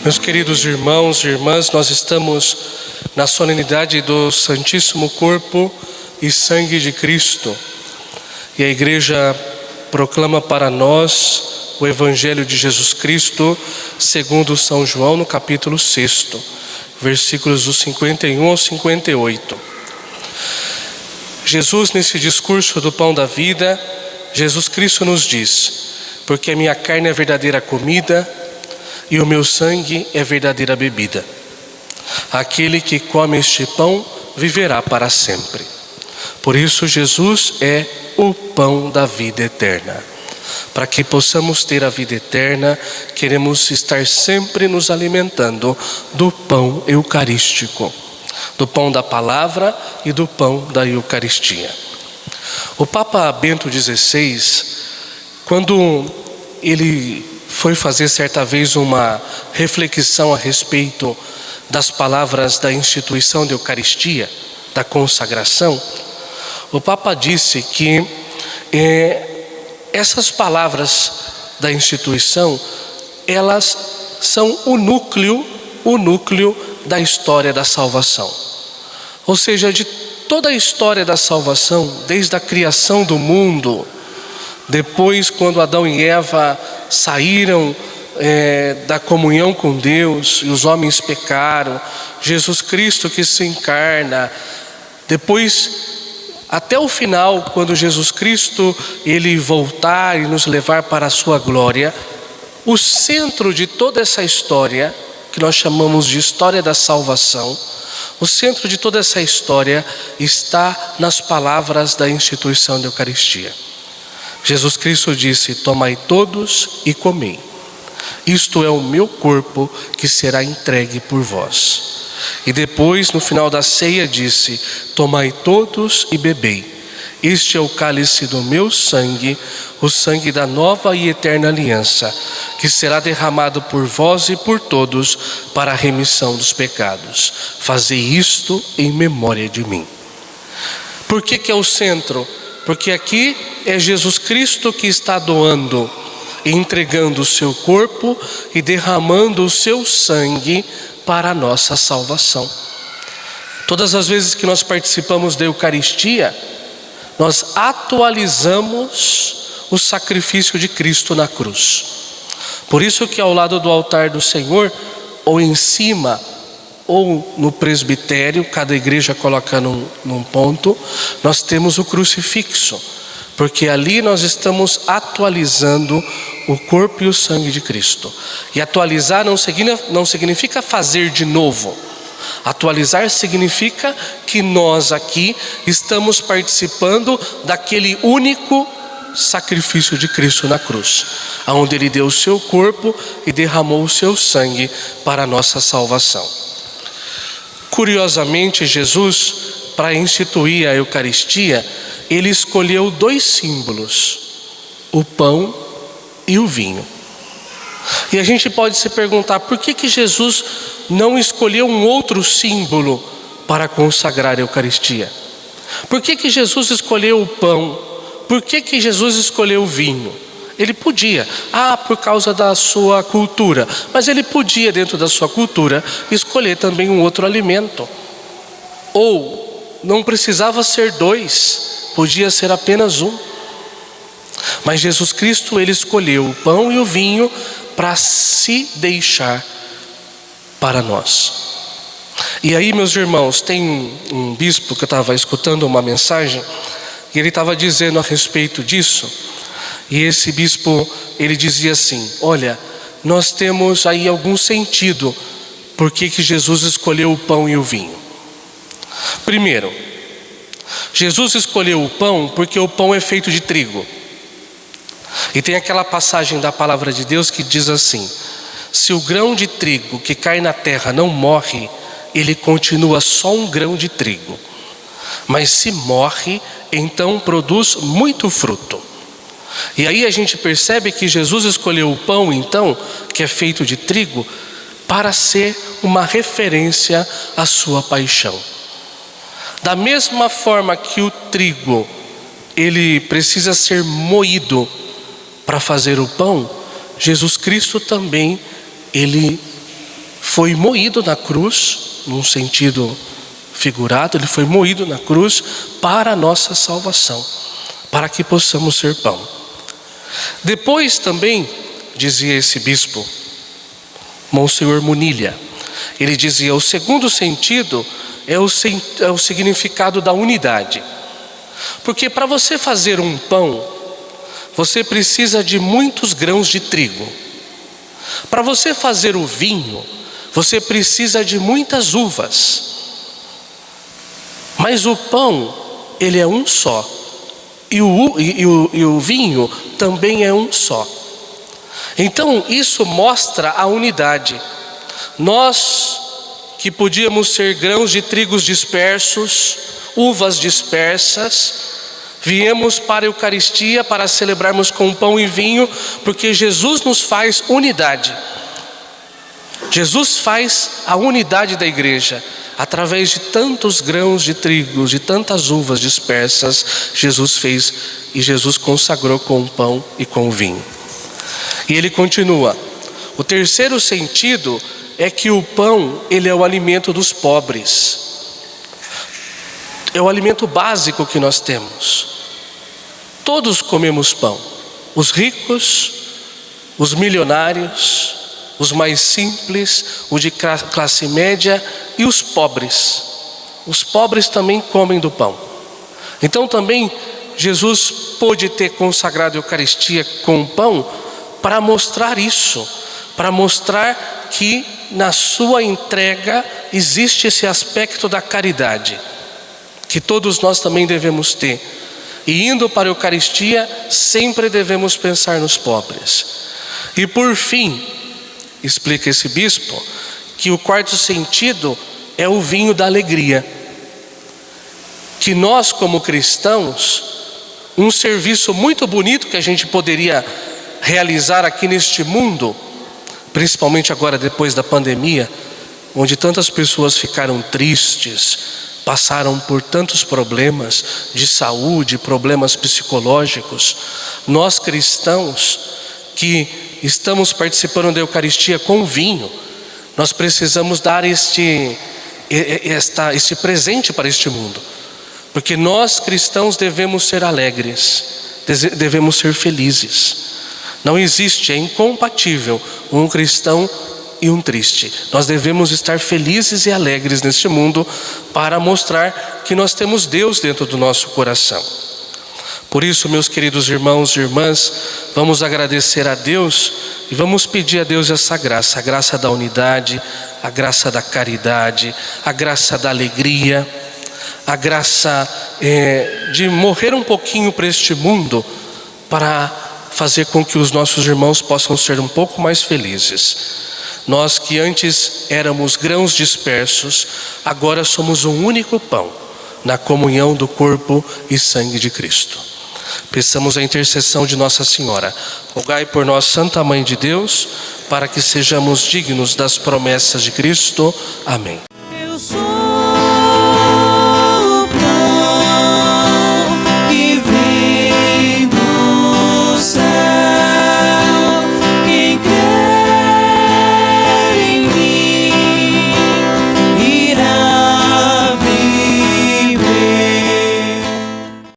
Meus queridos irmãos e irmãs, nós estamos na solenidade do Santíssimo Corpo e Sangue de Cristo. E a igreja proclama para nós o Evangelho de Jesus Cristo, segundo São João, no capítulo 6, versículos do 51 ao 58. Jesus, nesse discurso do pão da vida, Jesus Cristo nos diz: porque a minha carne é verdadeira comida e o meu sangue é verdadeira bebida. Aquele que come este pão viverá para sempre. Por isso Jesus é o pão da vida eterna. Para que possamos ter a vida eterna, queremos estar sempre nos alimentando do pão eucarístico, do pão da palavra e do pão da Eucaristia. O Papa Bento XVI, quando ele foi fazer certa vez uma reflexão a respeito das palavras da instituição de Eucaristia, da consagração, o Papa disse que essas palavras da instituição, elas são o núcleo da história da salvação. Ou seja, de toda a história da salvação, desde a criação do mundo, depois quando Adão e Eva saíram da comunhão com Deus e os homens pecaram, Jesus Cristo que se encarna, depois até o final, quando Jesus Cristo ele voltar e nos levar para a sua glória, o centro de toda essa história, que nós chamamos de história da salvação, o centro de toda essa história está nas palavras da instituição da Eucaristia. Jesus Cristo disse: tomai todos e comei. Isto é o meu corpo que será entregue por vós. E depois, no final da ceia, disse: tomai todos e bebei. Este é o cálice do meu sangue, o sangue da nova e eterna aliança, que será derramado por vós e por todos para a remissão dos pecados. Fazei isto em memória de mim. Por que é o centro? Porque aqui é Jesus Cristo que está doando, entregando o seu corpo e derramando o seu sangue para a nossa salvação. Todas as vezes que nós participamos da Eucaristia, nós atualizamos o sacrifício de Cristo na cruz. Por isso que ao lado do altar do Senhor, ou em cima, ou no presbitério, cada igreja coloca num ponto, nós temos o crucifixo, porque ali nós estamos atualizando o corpo e o sangue de Cristo. E atualizar não significa fazer de novo. Atualizar significa que nós aqui estamos participando daquele único sacrifício de Cristo na cruz, onde Ele deu o seu corpo e derramou o seu sangue para a nossa salvação. Curiosamente, Jesus, para instituir a Eucaristia, Ele escolheu dois símbolos: o pão e o vinho. E a gente pode se perguntar, por que Jesus não escolheu um outro símbolo para consagrar a Eucaristia? Por que Jesus escolheu o pão? Por que Jesus escolheu o vinho? Ele podia, por causa da sua cultura, mas ele podia, dentro da sua cultura, escolher também um outro alimento. Ou não precisava ser dois, podia ser apenas um. Mas Jesus Cristo, ele escolheu o pão e o vinho para se deixar para nós. E aí, meus irmãos, tem um bispo que eu estava escutando uma mensagem, e ele estava dizendo a respeito disso. E esse bispo, ele dizia assim: olha, nós temos aí algum sentido por que Jesus escolheu o pão e o vinho. Primeiro, Jesus escolheu o pão porque o pão é feito de trigo. E tem aquela passagem da palavra de Deus que diz assim: se o grão de trigo que cai na terra não morre, ele continua só um grão de trigo. Mas se morre, então produz muito fruto. E aí a gente percebe que Jesus escolheu o pão, então, que é feito de trigo, para ser uma referência à sua paixão. Da mesma forma que o trigo, ele precisa ser moído para fazer o pão, Jesus Cristo também, ele foi moído na cruz, num sentido figurado, ele foi moído na cruz para a nossa salvação, para que possamos ser pão. Depois também, dizia esse bispo, Monsenhor Munilha, ele dizia: o segundo sentido é o significado da unidade. Porque para você fazer um pão, você precisa de muitos grãos de trigo. Para você fazer o vinho, você precisa de muitas uvas. Mas o pão, ele é um só. E o vinho também é um só. Então isso mostra a unidade. Nós que podíamos ser grãos de trigos dispersos, uvas dispersas, viemos para a Eucaristia para celebrarmos com pão e vinho, porque Jesus nos faz unidade. Jesus faz a unidade da igreja. Através de tantos grãos de trigo, de tantas uvas dispersas, Jesus fez e Jesus consagrou com o pão e com o vinho. E ele continua: o terceiro sentido é que o pão, ele é o alimento dos pobres. É o alimento básico que nós temos. Todos comemos pão. Os ricos, os milionários, os mais simples, os de classe média e os pobres. Os pobres também comem do pão. Então também Jesus pôde ter consagrado a Eucaristia com o pão para mostrar isso, para mostrar que na sua entrega existe esse aspecto da caridade, que todos nós também devemos ter. E indo para a Eucaristia, sempre devemos pensar nos pobres. E por fim, explica esse bispo, que o quarto sentido é o vinho da alegria. Que nós, como cristãos, um serviço muito bonito que a gente poderia realizar aqui neste mundo, principalmente agora depois da pandemia, onde tantas pessoas ficaram tristes, passaram por tantos problemas de saúde, problemas psicológicos. Nós cristãos que estamos participando da Eucaristia com vinho, nós precisamos dar este presente para este mundo, porque nós cristãos devemos ser alegres, devemos ser felizes. Não existe, é incompatível um cristão e um triste. Nós devemos estar felizes e alegres neste mundo para mostrar que nós temos Deus dentro do nosso coração. Por isso, meus queridos irmãos e irmãs, vamos agradecer a Deus e vamos pedir a Deus essa graça, a graça da unidade, a graça da caridade, a graça da alegria, a graça de morrer um pouquinho para este mundo, para fazer com que os nossos irmãos possam ser um pouco mais felizes. Nós que antes éramos grãos dispersos, agora somos um único pão, na comunhão do corpo e sangue de Cristo. Peçamos a intercessão de Nossa Senhora. Rogai por nós, Santa Mãe de Deus, para que sejamos dignos das promessas de Cristo. Amém.